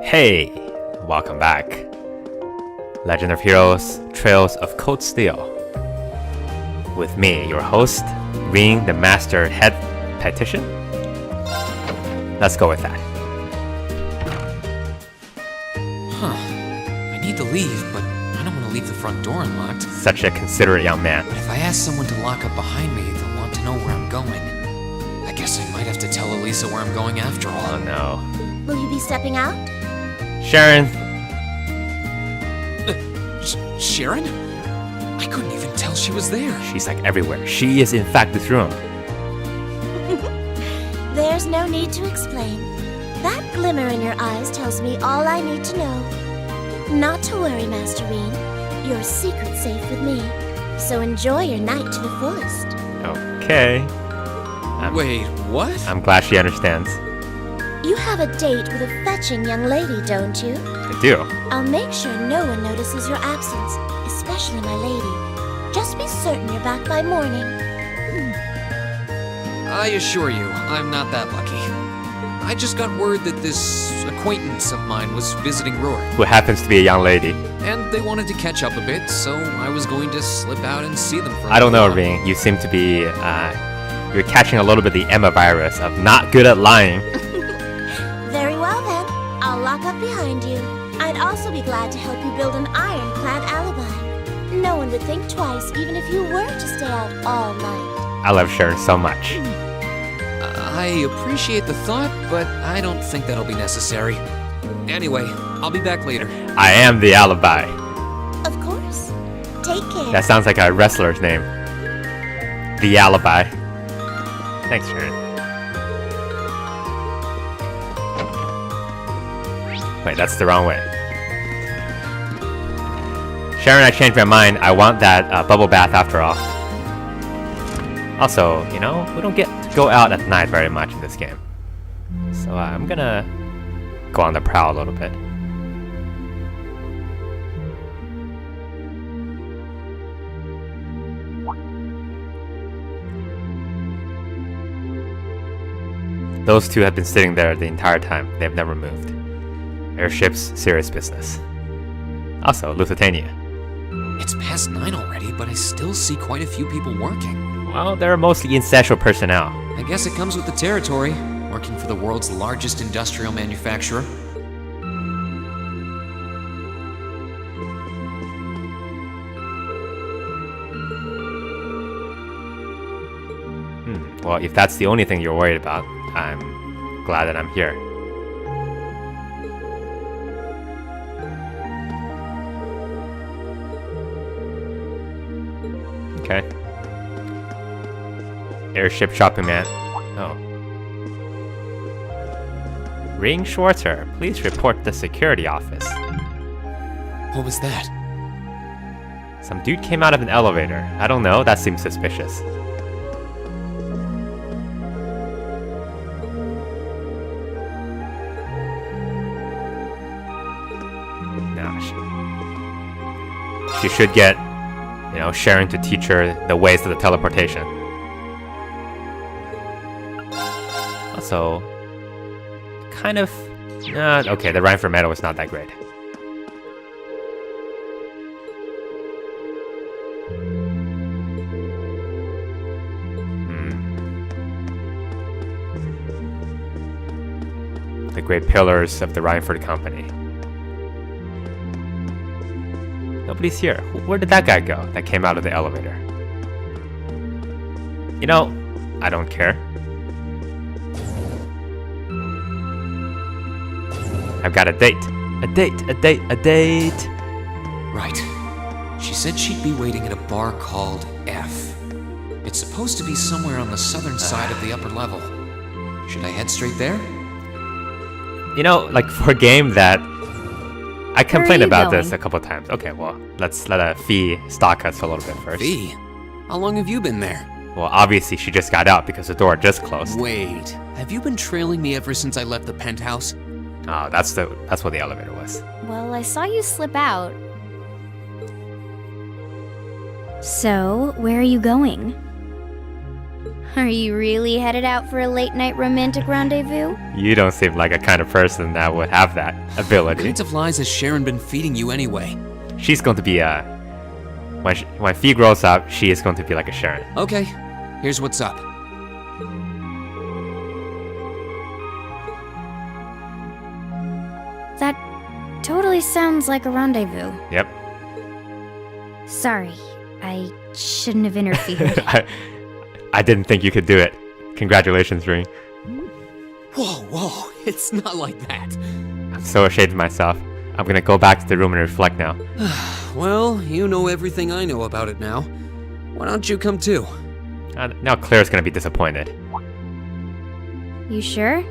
Hey, welcome back. Legend of Heroes, Trails of Cold Steel. With me, your host, Rean the Master Head Petition. Let's go with that. I need to leave, but I don't want to leave the front door unlocked. Such a considerate young man. But if I ask someone to lock up behind me, they'll want to know where I'm going. I guess I might have to tell Elisa where I'm going after all. Oh no. Will you be stepping out? Sharon! Sharon? I couldn't even tell she was there. She's like everywhere. She is in fact this room. There's no need to explain. That glimmer in your eyes tells me all I need to know. Not to worry, Master Rean. Your secret's safe with me. So enjoy your night to the fullest. Okay. Wait, what? I'm glad she understands. You have a date with a fetching young lady, don't you? I do. I'll make sure no one notices your absence, especially my lady. Just be certain you're back by morning. I assure you, I'm not that lucky. I just got word that this acquaintance of mine was visiting Rory. Who happens to be a young lady. And they wanted to catch up a bit, so I was going to slip out and see them for a I don't know, while. Rean. You seem to be, you're catching a little bit the Emma virus of not good at lying. Very well then. I'll lock up behind you. I'd also be glad to help you build an ironclad alibi. No one would think twice, even if you were to stay out all night. I love Sharon so much. I appreciate the thought, but I don't think that'll be necessary. Anyway, I'll be back later. I am the alibi. Of course. Take care. That sounds like a wrestler's name. The alibi. Thanks, Sharon. Wait, that's the wrong way. Sharon, I changed my mind. I want that bubble bath after all. Also, you know, we don't get to go out at night very much in this game. So I'm gonna go on the prowl a little bit. Those two have been sitting there the entire time. They've never moved. Airships, serious business. Also, Lusitania. It's past 9 already, but I still see quite a few people working. Well, they're mostly ancestral personnel. I guess it comes with the territory, working for the world's largest industrial manufacturer. Well, if that's the only thing you're worried about, I'm glad that I'm here. Okay. Airship shopping man. Oh. Ring Schwarzer, please report the security office. What was that? Some dude came out of an elevator. I don't know, that seems suspicious. No, she should get, you know, Sharon to teach her the ways of the teleportation. Also, kind of... okay, the rhyme for metal is not that great. The great pillars of the Rhineford Company. Nobody's here. Where did that guy go that came out of the elevator? You know, I don't care. I've got a date. A date, a date, a date. Right. She said she'd be waiting at a bar called F. It's supposed to be somewhere on the southern side of the upper level. Should I head straight there? You know, like for a game that I complained about going? this a couple times. Okay, well, let's let Fee stalk us a little bit first. Fee? How long have you been there? Well, obviously she just got out because the door just closed. Wait, have you been trailing me ever since I left the penthouse? Oh, that's what the elevator was. Well, I saw you slip out. So, where are you going? Are you really headed out for a late-night romantic rendezvous? You don't seem like a kind of person that would have that What ability. kinds of lies has Sharon been feeding you anyway? She's going to be when Fee grows up, she is going to be like a Sharon. Okay, here's what's up. That totally sounds like a rendezvous. Yep. Sorry, I shouldn't have interfered. I didn't think you could do it. Congratulations, Rean. Whoa, it's not like that. I'm so ashamed of myself. I'm gonna go back to the room and reflect now. Well, you know everything I know about it now. Why don't you come too? Now Claire's gonna be disappointed. You sure?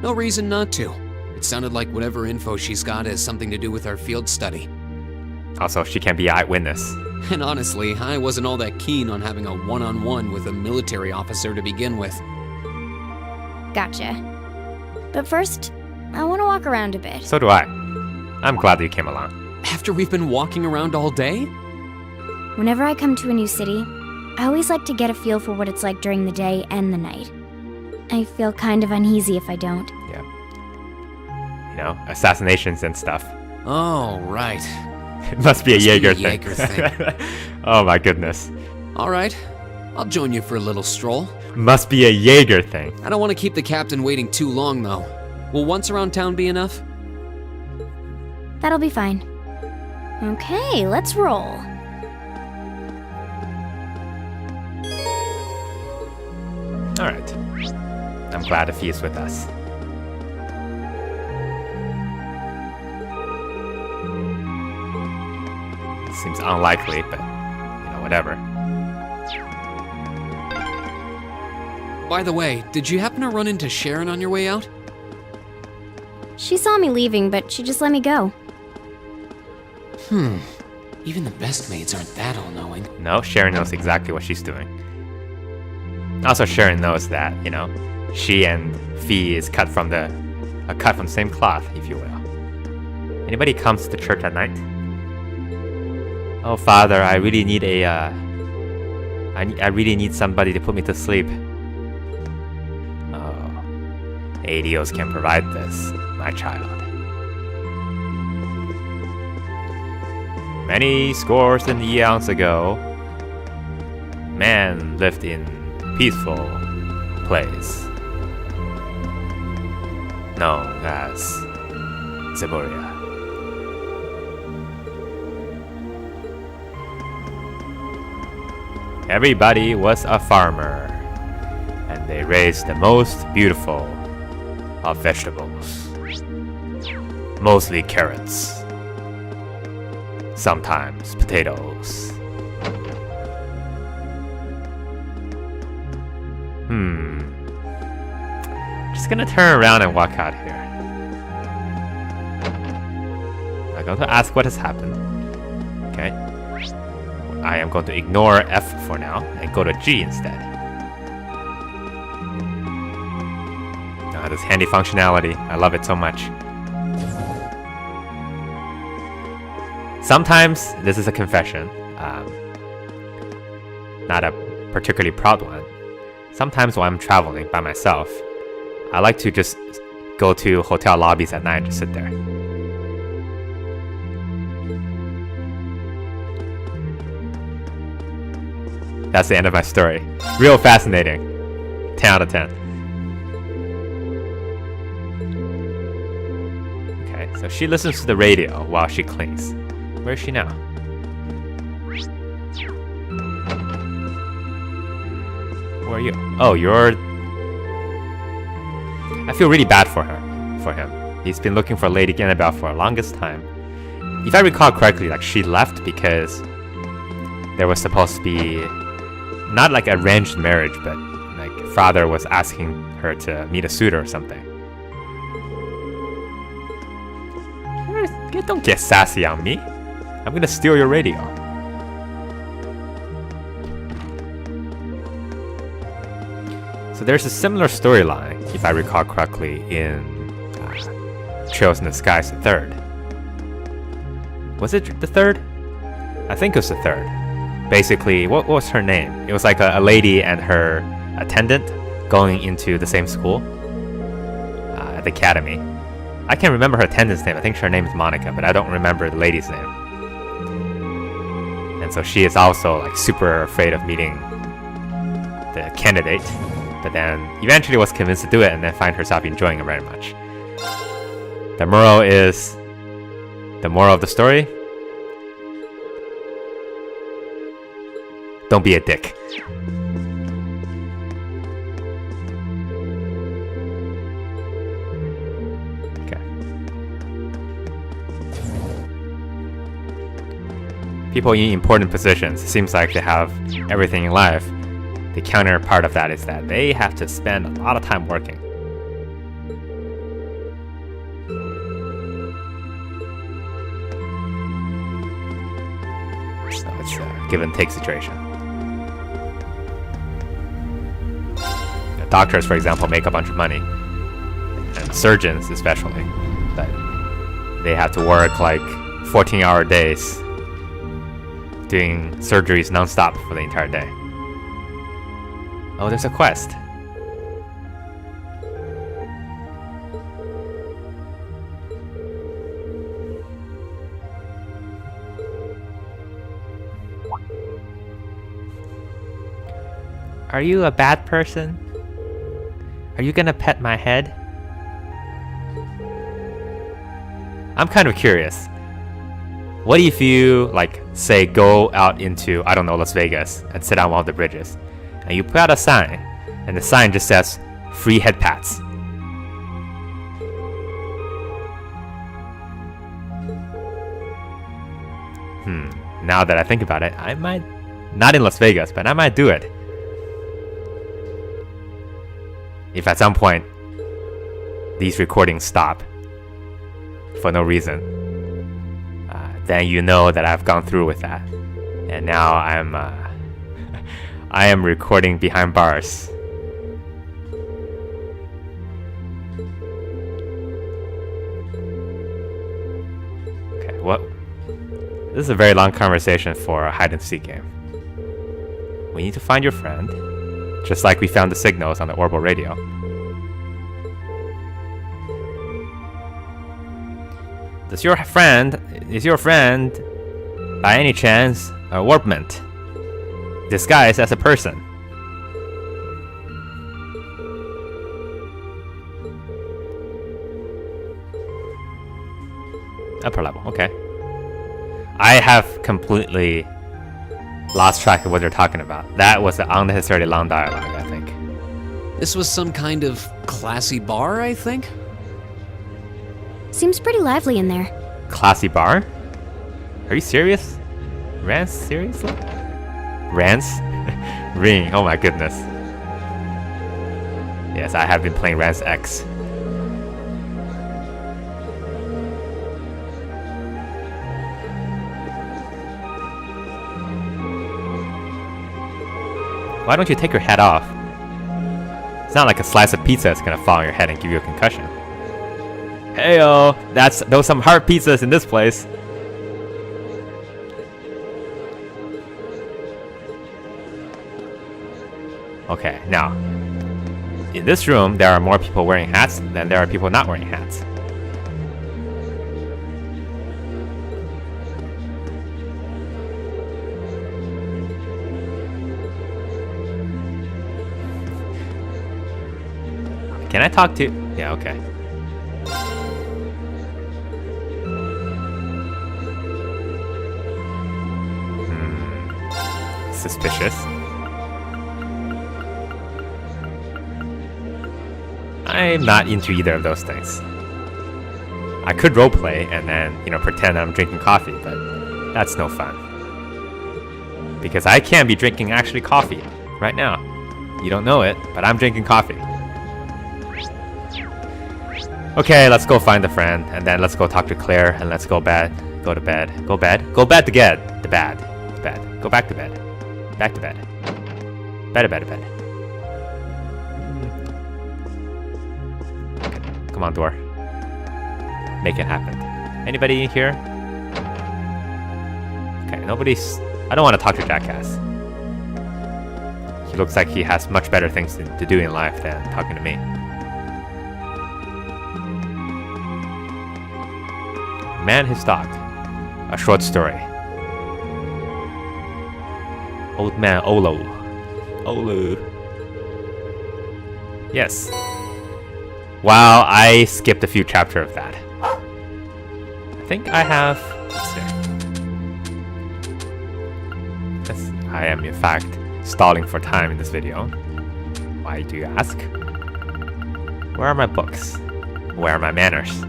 No reason not to. It sounded like whatever info she's got has something to do with our field study. Also, she can't be an eyewitness. And honestly, I wasn't all that keen on having a one-on-one with a military officer to begin with. Gotcha. But first, I want to walk around a bit. So do I. I'm glad that you came along. After we've been walking around all day? Whenever I come to a new city, I always like to get a feel for what it's like during the day and the night. I feel kind of uneasy if I don't. Yeah. You know, assassinations and stuff. Oh, right. It must be a Must be a Jaeger Jaeger thing. Oh my goodness. All right, I'll join you for a little stroll. Must be a Jaeger thing. I don't want to keep the captain waiting too long, though. Will once around town be enough? That'll be fine. Okay, let's roll. Alright. I'm glad Fee is with us. Seems unlikely, but, you know, whatever. By the way, did you happen to run into Sharon on your way out? She saw me leaving, but she just let me go. Even the best maids aren't that all-knowing. No, Sharon knows exactly what she's doing. Also, Sharon knows that, you know, she and Fee is cut from the same cloth, if you will. Anybody comes to church at night? Oh, Father, I really need I really need somebody to put me to sleep. Oh, ADOs can provide this, my child. Many scores and eons ago, man lived in peaceful place known as Zeburia. Everybody was a farmer, and they raised the most beautiful of vegetables. Mostly carrots. Sometimes potatoes. Just gonna turn around and walk out here. I'm going to ask what has happened. Okay. I am going to ignore F for now and go to G instead. This handy functionality. I love it so much. Sometimes, this is a confession. Not a particularly proud one. Sometimes when I'm traveling by myself, I like to just go to hotel lobbies at night and just sit there. That's the end of my story. Real fascinating. 10 out of 10. Okay, so she listens to the radio while she cleans. Where is she now? Who are you? Oh, you're... I feel really bad for him. He's been looking for Lady Annabelle for the longest time. If I recall correctly, like, she left because there was supposed to be not like arranged marriage, but like father was asking her to meet a suitor or something. Don't get sassy on me. I'm gonna steal your radio. So there's a similar storyline, if I recall correctly, in Trails in the Skies, the third. Was it the third? I think it was the third. basically, what was her name? It was like a lady and her attendant going into the same school at the academy. I can't remember her attendant's name. I think her name is Monica, but I don't remember the lady's name. And so she is also like super afraid of meeting the candidate, but then eventually was convinced to do it and then find herself enjoying it very much. The moral of the story: don't be a dick. Okay. People in important positions, it seems like they have everything in life. The counterpart of that is that they have to spend a lot of time working. So it's a give and take situation. Doctors, for example, make a bunch of money, and surgeons especially, but they have to work like 14-hour days doing surgeries non-stop for the entire day. Oh, there's a quest. Are you a bad person? Are you gonna pet my head? I'm kind of curious. What if you, like, say, go out into, I don't know, Las Vegas and sit on one of the bridges, and you put out a sign, and the sign just says, free head pats. Now that I think about it, I might, not in Las Vegas, but I might do it. If at some point these recordings stop for no reason, then you know that I've gone through with that, and now I am recording behind bars. Okay, what? This is a very long conversation for a hide and seek game. We need to find your friend, just like we found the signals on the orbital radio. Is your friend, by any chance, a warpment, disguised as a person? Upper level, okay. I have completely lost track of what they're talking about. That was an unnecessarily long dialogue, I think. This was some kind of classy bar, I think? Seems pretty lively in there. Classy bar? Are you serious? Rance, seriously? Rance? Rean, oh my goodness. Yes, I have been playing Rance X. Why don't you take your head off? It's not like a slice of pizza that's gonna fall on your head and give you a concussion. Heyo, those some hard pizzas in this place. Okay, now, in this room, there are more people wearing hats than there are people not wearing hats. Can I talk to... Yeah, okay. Suspicious. I'm not into either of those things. I could roleplay and then, pretend I'm drinking coffee, but that's no fun. Because I can be drinking actually coffee right now. You don't know it, but I'm drinking coffee. Okay, let's go find the friend, and then let's go talk to Claire, and let's go to bed. Go to bed to bed. To bed. Go back to bed. Back to bed. Bed. Okay. Come on, door. Make it happen. Anybody in here? Okay, nobody's I don't want to talk to Jackass. He looks like he has much better things to do in life than talking to me. Man, His Dog. A short story. Old Man Olo. Olu. Yes. Wow, I skipped a few chapters of that. I think I have... Let's see. Yes, I am in fact stalling for time in this video. Why do you ask? Where are my books? Where are my manners?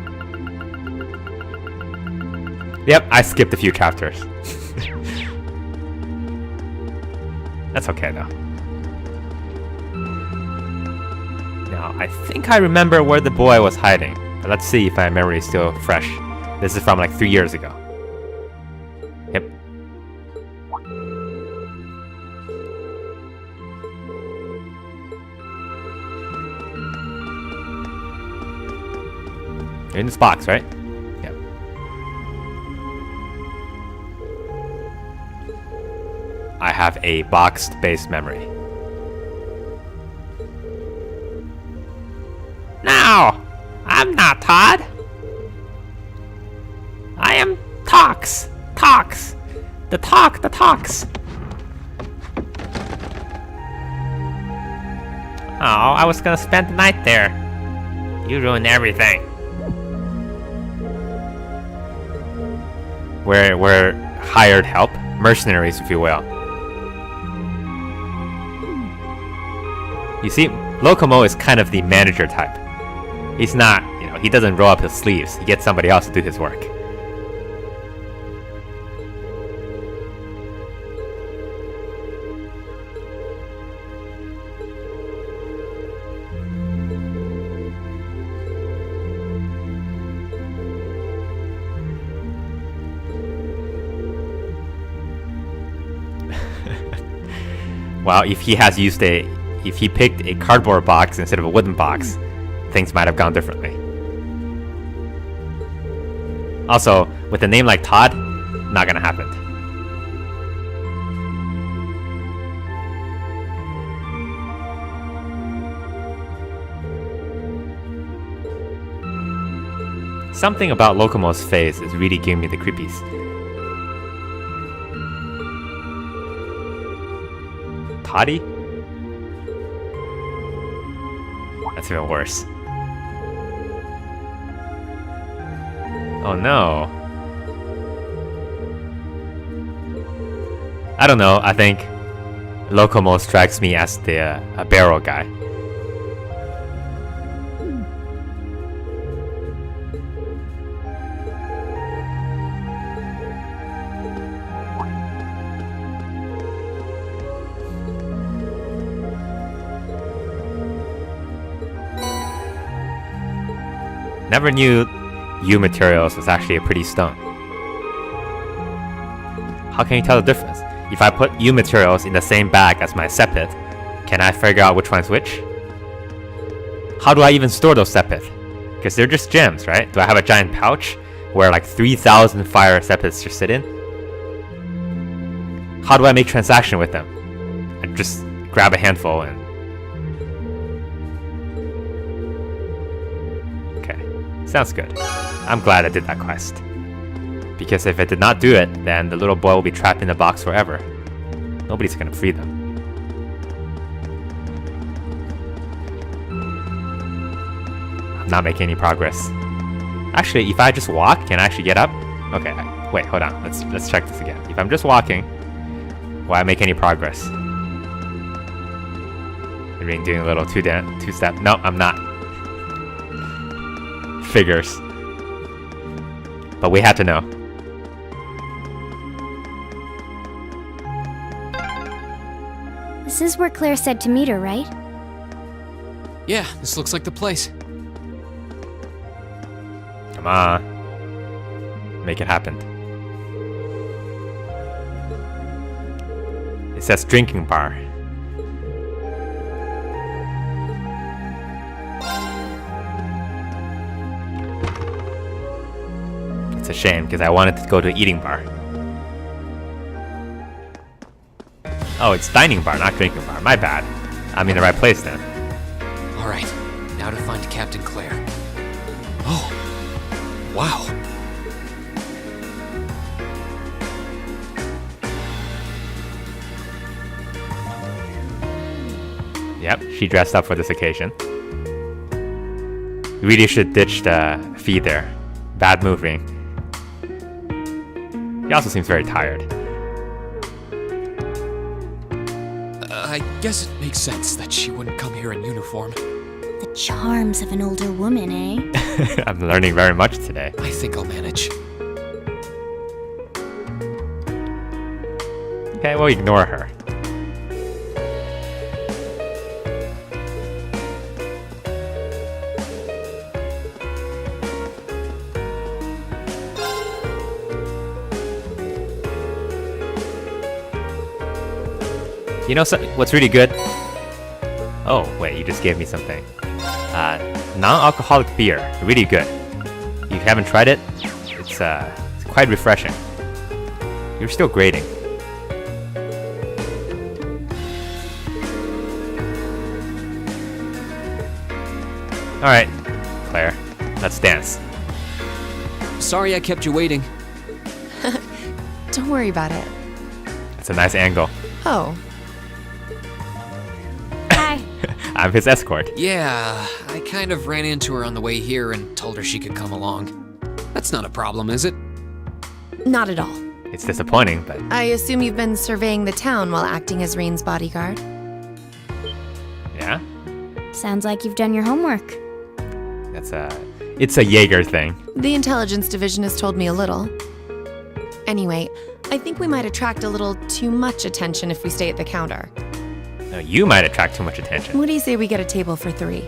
Yep, I skipped a few chapters. That's okay though. Now, I think I remember where the boy was hiding. But let's see if my memory is still fresh. This is from like 3 years ago. Yep. You're in this box, right? Yep. I have a box-based memory. No! I'm not Todd! I am Tox! Tox! The Tox! Oh, I was gonna spend the night there. You ruined everything. We're hired help. Mercenaries, if you will. You see, Locomo is kind of the manager type. He's not, he doesn't roll up his sleeves. He gets somebody else to do his work. Well, if he picked a cardboard box instead of a wooden box, things might have gone differently. Also, with a name like Todd, not gonna happen. Something about Locomo's face is really giving me the creepies. Toddy? That's even worse. Oh no. I don't know, I think Locomo strikes me as a barrel guy. Never knew U materials was actually a pretty stone. How can you tell the difference? If I put U materials in the same bag as my sepith, can I figure out which one's which? How do I even store those sepith? Because they're just gems, right? Do I have a giant pouch where like 3,000 fire sepiths just sit in? How do I make transaction with them? I just grab a handful and... Sounds good. I'm glad I did that quest. Because if I did not do it, then the little boy will be trapped in the box forever. Nobody's gonna free them. I'm not making any progress. Actually, if I just walk, can I actually get up? Okay, wait, hold on. Let's check this again. If I'm just walking, will I make any progress? Maybe I'm doing a little two-step. No, I'm not. Figures. But we had to know. This is where Claire said to meet her, right? Yeah, this looks like the place. Come on. Make it happen. It says drinking bar. It's a shame, because I wanted to go to eating bar. Oh, it's dining bar, not drinking bar. My bad. I'm in the right place then. Alright, now to find Captain Claire. Oh, wow. Yep, she dressed up for this occasion. You really should ditch the feed there. Bad move, Rean. He also seems very tired. I guess it makes sense that she wouldn't come here in uniform. The charms of an older woman, eh? I'm learning very much today. I think I'll manage. Okay, we'll ignore her. You know what's really good? Oh, wait, you just gave me something. Non-alcoholic beer. Really good. If you haven't tried it, it's quite refreshing. You're still grading. Alright, Claire, let's dance. Sorry I kept you waiting. Don't worry about it. It's a nice angle. Oh, Hi. I'm his escort. Yeah, I kind of ran into her on the way here and told her she could come along. That's not a problem, is it? not at all. It's disappointing, but I assume you've been surveying the town while acting as Rean's bodyguard. yeah, Sounds like you've done your homework. it's a Jaeger thing. The intelligence division has told me a little. Anyway, I think we might attract a little too much attention if we stay at the counter. No, you might attract too much attention. What do you say we get a table for 3?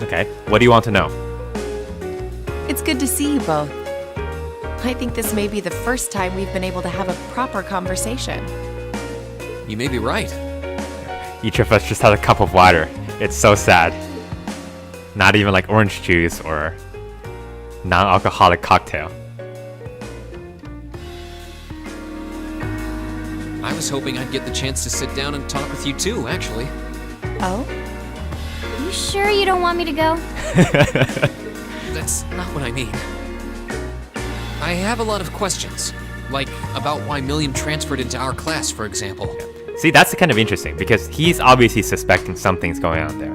Okay, what do you want to know? It's good to see you both. I think this may be the first time we've been able to have a proper conversation. You may be right. Each of us just had a cup of water. It's so sad. Not even like orange juice or non-alcoholic cocktail. I was hoping I'd get the chance to sit down and talk with you too, actually. Oh? You sure you don't want me to go? That's not what I mean. I have a lot of questions, like about why Milliam transferred into our class, for example. See, that's kind of interesting because he's obviously suspecting something's going on there.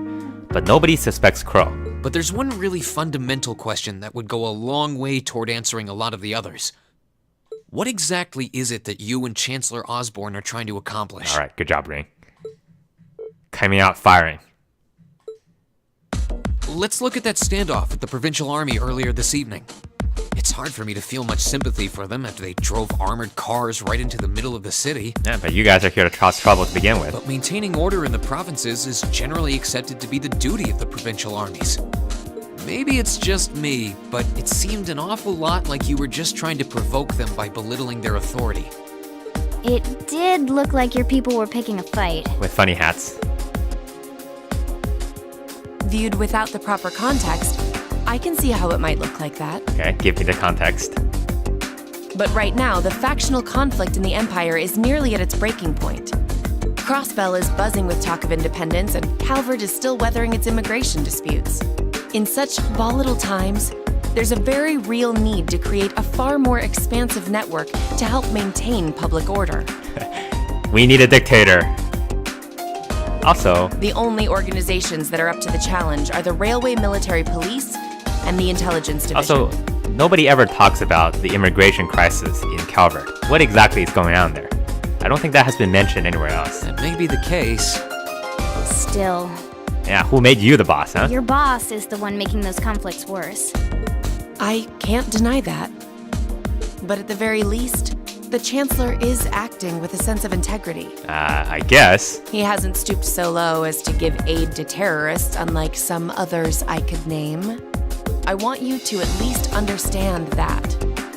But nobody suspects Crow. But there's one really fundamental question that would go a long way toward answering a lot of the others. What exactly is it that you and Chancellor Osborne are trying to accomplish? Alright, good job, Rean. Coming out firing. Let's look at that standoff with the Provincial Army earlier this evening. It's hard for me to feel much sympathy for them after they drove armored cars right into the middle of the city. Yeah, but you guys are here to cause trouble to begin with. But maintaining order in the provinces is generally accepted to be the duty of the provincial armies. Maybe it's just me, but it seemed an awful lot like you were just trying to provoke them by belittling their authority. It did look like your people were picking a fight. With funny hats. Viewed without the proper context, I can see how it might look like that. Okay, give me the context. But right now, the factional conflict in the Empire is nearly at its breaking point. Crossbell is buzzing with talk of independence, and Calvert is still weathering its immigration disputes. In such volatile times, there's a very real need to create a far more expansive network to help maintain public order. We need a dictator. Also, The only organizations that are up to the challenge are the Railway Military Police and the Intelligence Division. nobody ever talks about the immigration crisis in Calvert. What exactly is going on there? I don't think that has been mentioned anywhere else. That may be the case. Still, Yeah, who made you the boss, huh? your boss is the one making those conflicts worse. I can't deny that. But at the very least, the Chancellor is acting with a sense of integrity. I guess. He hasn't stooped so low as to give aid to terrorists, unlike some others I could name. I want you to at least understand that.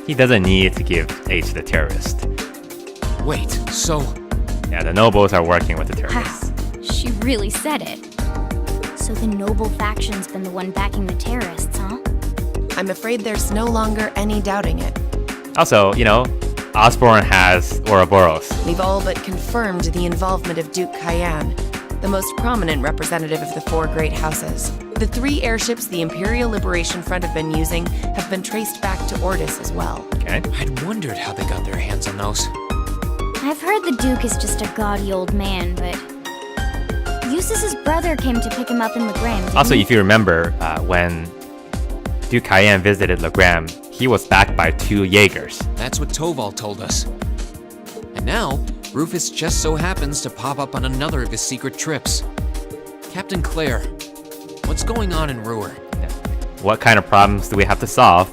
He doesn't need to give aid to the terrorist. Wait, so Yeah, the nobles are working with the terrorists. Wow, she really said it. So the noble faction's been the one backing the terrorists, huh? I'm afraid there's no longer any doubting it. Also, Osborne has Ouroboros. We've all but confirmed the involvement of Duke Cayenne, the most prominent representative of the four great houses. The 3 airships the Imperial Liberation Front have been using have been traced back to Ordis as well. Okay. I'd wondered how they got their hands on those. I've heard the Duke is just a gaudy old man, but Eustace's brother came to pick him up in Legram. Also, if you remember, when Duke Cayenne visited Legram, he was backed by 2 Jaegers. That's what Toval told us. And now, Rufus just so happens to pop up on another of his secret trips. Captain Claire, what's going on in Ruhr? What kind of problems do we have to solve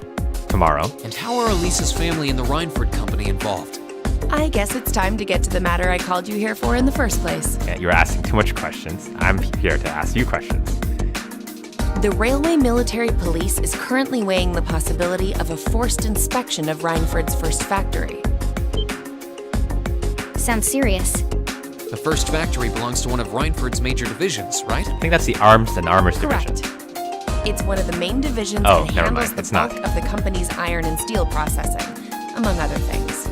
tomorrow? And how are Elisa's family and the Reinford Company involved? I guess it's time to get to the matter I called you here for in the first place. Yeah, you're asking too much questions. I'm here to ask you questions. The Railway Military Police is currently weighing the possibility of a forced inspection of Reinford's first factory. Sounds serious. The first factory belongs to one of Reinford's major divisions, right? I think that's the Arms and Armors Correct. Division. It's one of the main divisions Oh, and never handles mind, the it's not. bulk of the company's iron and steel processing, among other things.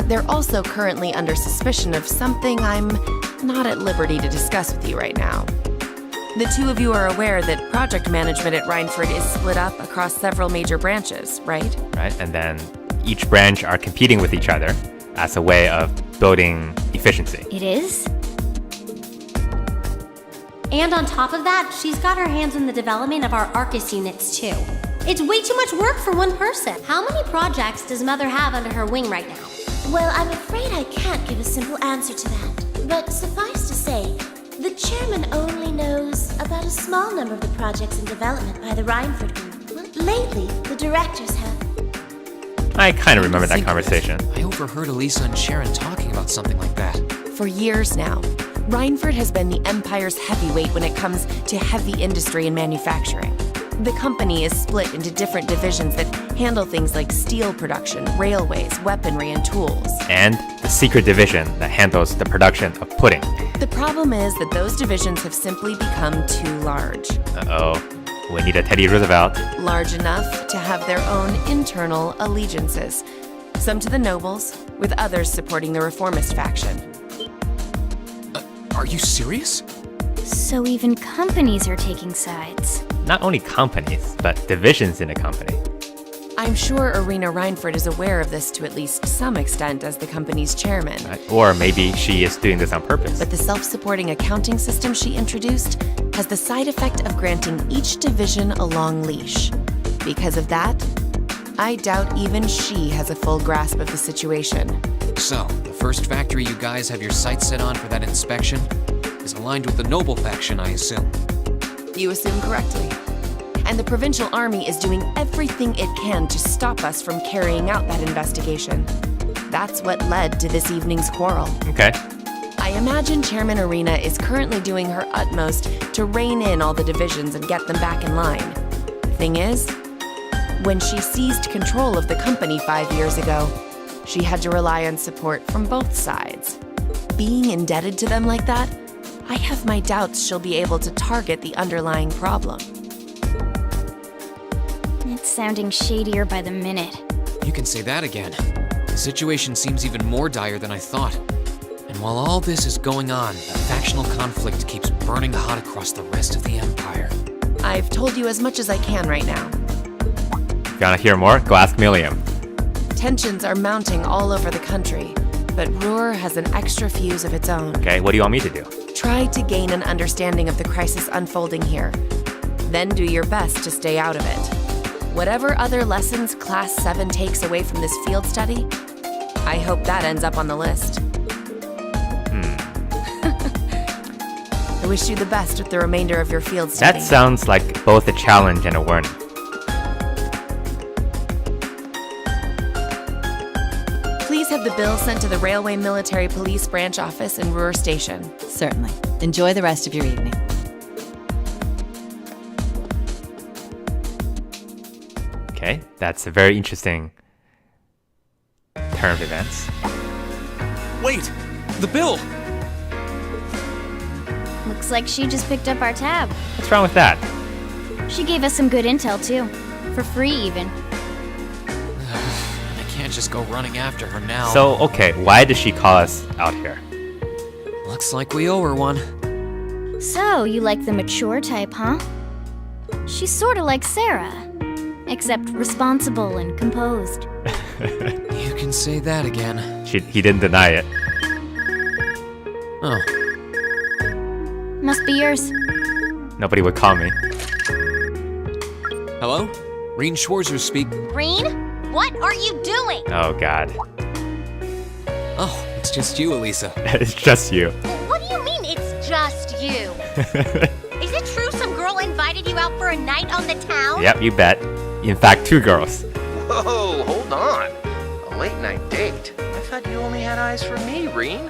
They're also currently under suspicion of something I'm not at liberty to discuss with you right now. The 2 of you are aware that project management at Reinford is split up across several major branches, right? Right? And then each branch are competing with each other as a way of building efficiency. It is? And on top of that, she's got her hands in the development of our Arcus units too. It's way too much work for one person. How many projects does Mother have under her wing right now? Well, I'm afraid I can't give a simple answer to that. But suffice to say, the chairman only knows about a small number of the projects in development by the Reinford Group. Lately, the directors have. I kind of remember that Think of it. conversation. I overheard Elisa and Sharon talking about something like that. For years now, Reinford has been the Empire's heavyweight when it comes to heavy industry and manufacturing. The company is split into different divisions that handle things like steel production, railways, weaponry, and tools. And the secret division that handles the production of pudding. The problem is that those divisions have simply become too large. Uh-oh. We need a Teddy Roosevelt. Large enough to have their own internal allegiances. Some to the nobles, with others supporting the reformist faction. Are you serious? So even companies are taking sides. Not only companies, but divisions in a company. I'm sure Irina Reinford is aware of this to at least some extent as the company's chairman. Right? Or maybe she is doing this on purpose. But the self-supporting accounting system she introduced has the side effect of granting each division a long leash. Because of that, I doubt even she has a full grasp of the situation. So, the first factory you guys have your sights set on for that inspection is aligned with the noble faction, I assume. You assume correctly. And the provincial army is doing everything it can to stop us from carrying out that investigation. That's what led to this evening's quarrel. Okay. I imagine Chairman Irina is currently doing her utmost to rein in all the divisions and get them back in line. The thing is, when she seized control of the company 5 years ago, she had to rely on support from both sides. Being indebted to them like that, I have my doubts she'll be able to target the underlying problem. It's sounding shadier by the minute. You can say that again. The situation seems even more dire than I thought. And while all this is going on, the factional conflict keeps burning hot across the rest of the Empire. I've told you as much as I can right now. If you want to hear more, go ask Milliam. Tensions are mounting all over the country, but Ruhr has an extra fuse of its own. Okay, what do you want me to do? Try to gain an understanding of the crisis unfolding here. Then do your best to stay out of it. Whatever other lessons Class 7 takes away from this field study, I hope that ends up on the list. I wish you the best with the remainder of your field study. That sounds like both a challenge and a warning. Please have the bill sent to the Railway Military Police Branch Office in Ruhr Station. Certainly. Enjoy the rest of your evening. Okay, that's a very interesting turn of events. Wait! The bill! Looks like she just picked up our tab. What's wrong with that? She gave us some good intel, too. For free, even. I can't just go running after her now. So, okay, why did she call us out here? Looks like we owe her one. So, you like the mature type, huh? She's sorta like Sarah, except responsible and composed. You can say that again. He didn't deny it. Oh, Must be yours. Nobody would call me. hello? Rean Schwarzer speak. Rean, what are you doing? Oh god. Oh, it's just you, Elisa. It's just you. What do you mean it's just you? Is it true some girl invited you out for a night on the town? Yep, you bet. In fact, 2 girls. Whoa, hold on. A late night date? I thought you only had eyes for me, Rean.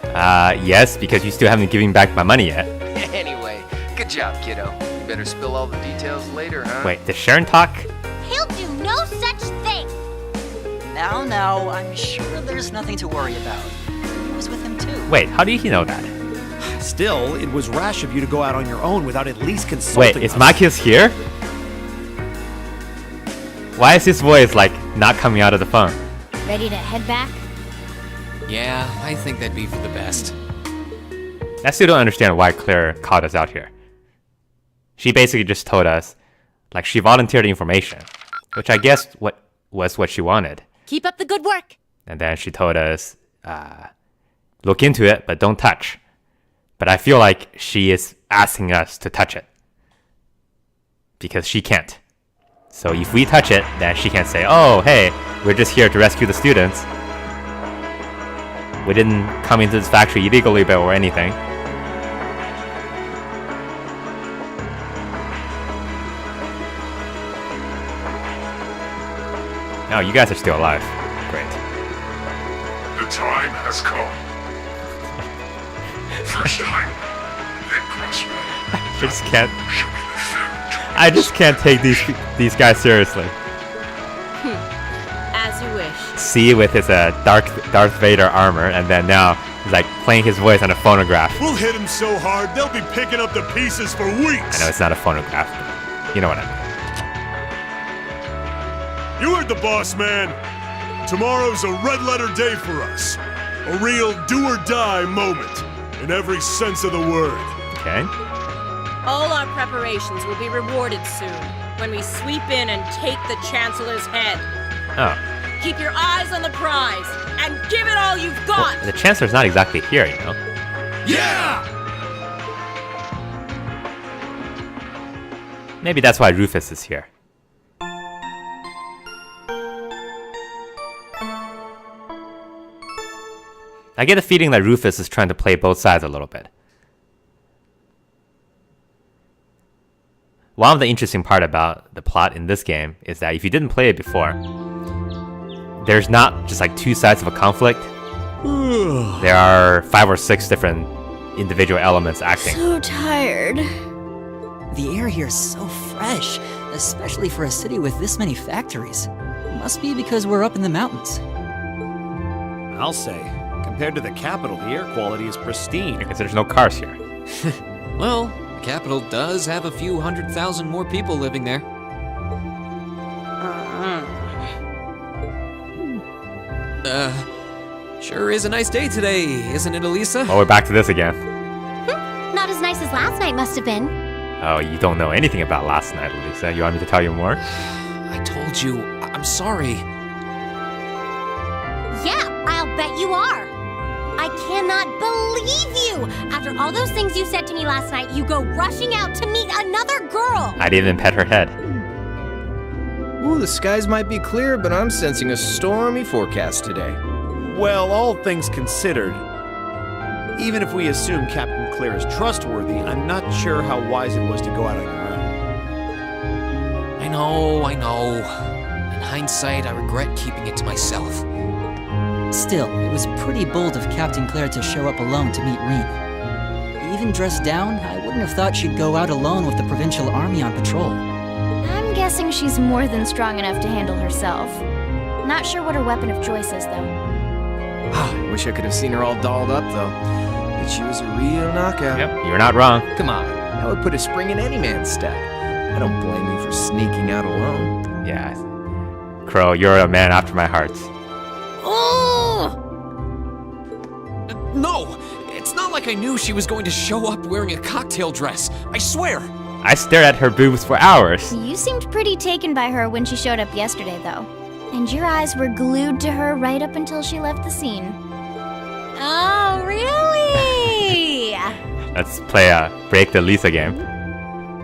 Yes, because you still haven't given back my money yet. Anyway, good job, kiddo. You better spill all the details later, huh? Wait, did Sharon talk? He'll do no such thing. Now, I'm sure there's nothing to worry about. I was with him too. Wait, how do he know that? Still, it was rash of you to go out on your own without at least consulting Wait, is us. Makius here? Why is his voice, like, not coming out of the phone? Ready to head back? Yeah, I think that'd be for the best. I still don't understand why Claire called us out here. She basically just told us, like, she volunteered the information, which I guess was what she wanted. Keep up the good work. And then she told us, look into it, but don't touch. But I feel like she is asking us to touch it. Because she can't. So if we touch it, then she can't say, oh, hey, we're just here to rescue the students. We didn't come into this factory illegally or anything. Oh, you guys are still alive. Great. The time has come. First time, then Crossbow. Just can't. Shall be the third time. I just can't take these guys seriously. As you wish. See with his Darth Vader armor, and then now he's like playing his voice on a phonograph. We'll hit him so hard, they'll be picking up the pieces for weeks. I know it's not a phonograph, but you know what I mean. You heard the boss, man. Tomorrow's a red-letter day for us. A real do-or-die moment, in every sense of the word. Okay. All our preparations will be rewarded soon when we sweep in and take the Chancellor's head. Oh. Keep your eyes on the prize and give it all you've got! Well, the Chancellor's not exactly here, you know? Yeah! Maybe that's why Rufus is here. I get the feeling that Rufus is trying to play both sides a little bit. One of the interesting part about the plot in this game is that if you didn't play it before, there's not just like 2 sides of a conflict. There are 5 or 6 different individual elements acting. So tired. The air here is so fresh, especially for a city with this many factories. Must be because we're up in the mountains. I'll say, compared to the capital, the air quality is pristine. Because there's no cars here. Well, the capital does have a few 100,000 more people living there. Sure is a nice day today, isn't it, Elisa? Oh, we're back to this again. Not as nice as last night must have been. Oh, you don't know anything about last night, Lisa. You want me to tell you more? I told you, I'm sorry. Yeah, I'll bet you are. I cannot believe you! After all those things you said to me last night, you go rushing out to meet another girl! I didn't even pet her head. Ooh, the skies might be clear, but I'm sensing a stormy forecast today. Well, all things considered, even if we assume Captain Claire is trustworthy, I'm not sure how wise it was to go out on your own. I know. In hindsight, I regret keeping it to myself. Still, it was pretty bold of Captain Claire to show up alone to meet Rean. Even dressed down, I wouldn't have thought she'd go out alone with the provincial army on patrol. I'm guessing she's more than strong enough to handle herself. Not sure what her weapon of choice is, though. I wish I could have seen her all dolled up, though. But she was a real knockout. Yep, you're not wrong. Come on, that would put a spring in any man's step. I don't blame you for sneaking out alone. Yeah. Crow, you're a man after my heart. like I knew she was going to show up wearing a cocktail dress. I swear. I stared at her boobs for hours. You seemed pretty taken by her when she showed up yesterday, though. And your eyes were glued to her right up until she left the scene. Oh, really? Let's play a Break the Lisa game.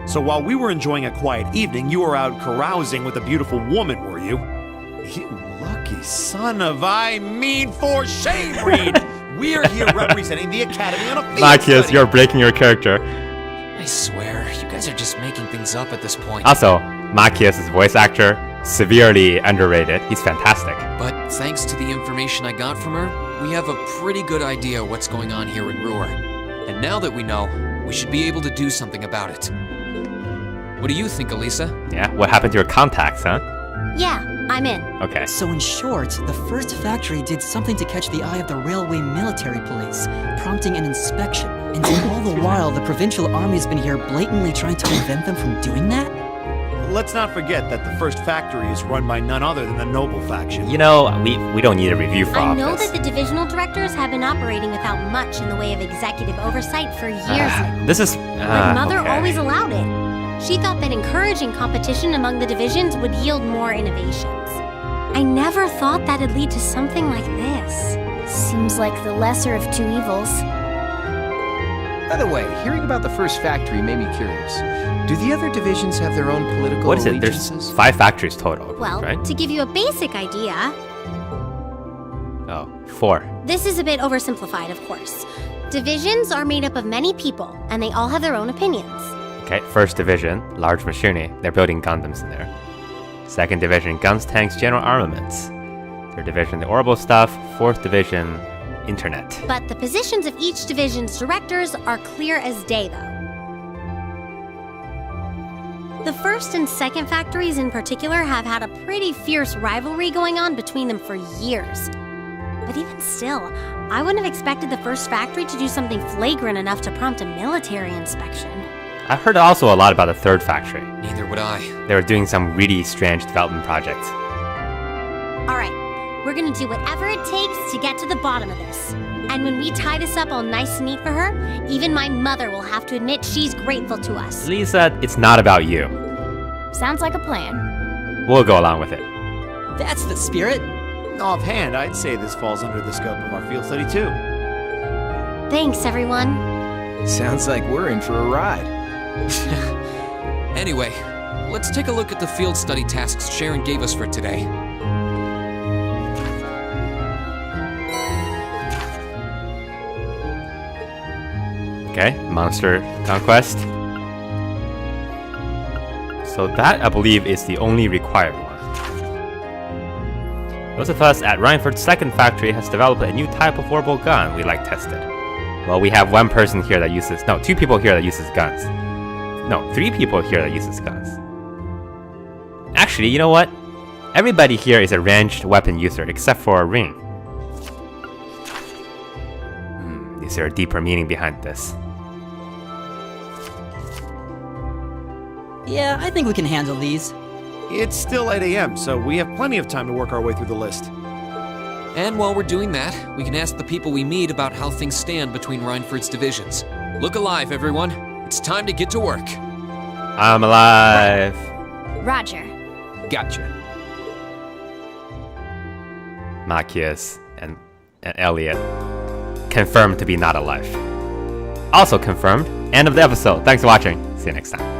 So while we were enjoying a quiet evening, you were out carousing with a beautiful woman, were you? You lucky son of for shame, Rean! We're here representing the Academy on a field Machias, study. you're breaking your character. I swear, you guys are just making things up at this point. Also, Machias' voice actor, severely underrated. He's fantastic. But thanks to the information I got from her, we have a pretty good idea what's going on here in Ruhr. And now that we know, we should be able to do something about it. What do you think, Elisa? Yeah, what happened to your contacts, huh? Yeah, I'm in. Okay. So in short, the first factory did something to catch the eye of the railway military police, prompting an inspection. And all the while, the provincial army's been here blatantly trying to prevent them from doing that? Let's not forget that the first factory is run by none other than the Noble faction. You know, we don't need a review for I all know this. that the divisional directors have been operating without much in the way of executive oversight for years now. This is... My mother okay. always allowed it. She thought that encouraging competition among the divisions would yield more innovations. I never thought that'd lead to something like this. Seems like the lesser of two evils. By the way, hearing about the first factory made me curious. Do the other divisions have their own political What is it? allegiances? There's 5 factories total, Well, right? to give you a basic idea, Oh, 4. this is a bit oversimplified, of course. Divisions are made up of many people, and they all have their own opinions. Okay, first division, large machinery. They're building Gundams in there. Second division, guns, tanks, general armaments. Third division, the orbital stuff. Fourth division, internet. But the positions of each division's directors are clear as day, though. The first and second factories in particular have had a pretty fierce rivalry going on between them for years. But even still, I wouldn't have expected the first factory to do something flagrant enough to prompt a military inspection. I heard also a lot about the third factory. Neither would I. They were doing some really strange development projects. Alright, we're gonna do whatever it takes to get to the bottom of this. And when we tie this up all nice and neat for her, even my mother will have to admit she's grateful to us. Lisa, it's not about you. Sounds like a plan. We'll go along with it. That's the spirit. Offhand, I'd say this falls under the scope of our field study too. Thanks, everyone. Sounds like we're in for a ride. Anyway, let's take a look at the field study tasks Sharon gave us for today. Okay, monster conquest. So that, I believe, is the only required one. Those of us at Reinford's second factory has developed a new type of orbital gun we like tested. Well, we have one person here that uses... No, 2 people here that uses guns. No, 3 people here that uses guns. Actually, you know what? Everybody here is a ranged weapon user except for Rean. Is there a deeper meaning behind this? Yeah, I think we can handle these. It's still 8 a.m., so we have plenty of time to work our way through the list. And while we're doing that, we can ask the people we meet about how things stand between Reinford's divisions. Look alive, everyone. It's time to get to work. I'm alive. Roger. Gotcha. Machias and Elliot confirmed to be not alive. Also confirmed. End of the episode. Thanks for watching. See you next time.